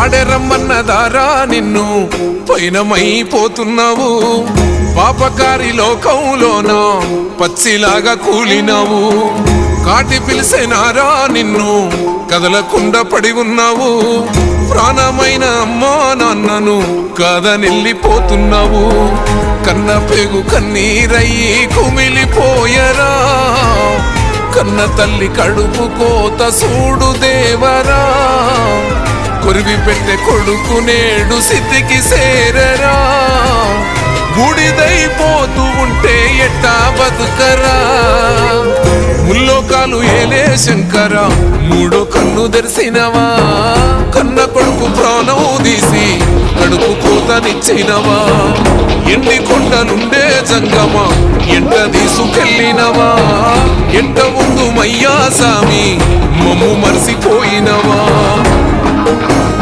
వాడెరమ్మన్నదారా నిన్ను పైనమైపోతున్నావు పాపకారి లోకంలోన పచ్చిలాగా కూలినావు కాటి పిలిసేనారా నిన్ను కదలకుండా పడి ఉన్నావు ప్రాణమైన అమ్మా నాన్నను కాదనెళ్ళిపోతున్నావు కన్న పేగు కన్నీరయ్యి కుమిలిపోయరా కన్న తల్లి కడుపు కోత సూడు దేవరా కొరివి పెట్టే కొడుకు నేడు స్థితికి సేరరా బూడిదైపోతూ ఉంటే ఎట్టా బతుకరా ముల్లోకాలు ఏలే శంకర మూడో కన్ను తెరిసినవా కన్న కొడుకు ప్రాణం తీసి కడుపు కోతనిచ్చినవా ఎండి కొండలుండే జంగమా ఎంట తీసుకెళ్ళినవా ఎంట ముందు మయ్యా సామి మమ్ము మరిసిపోయినవా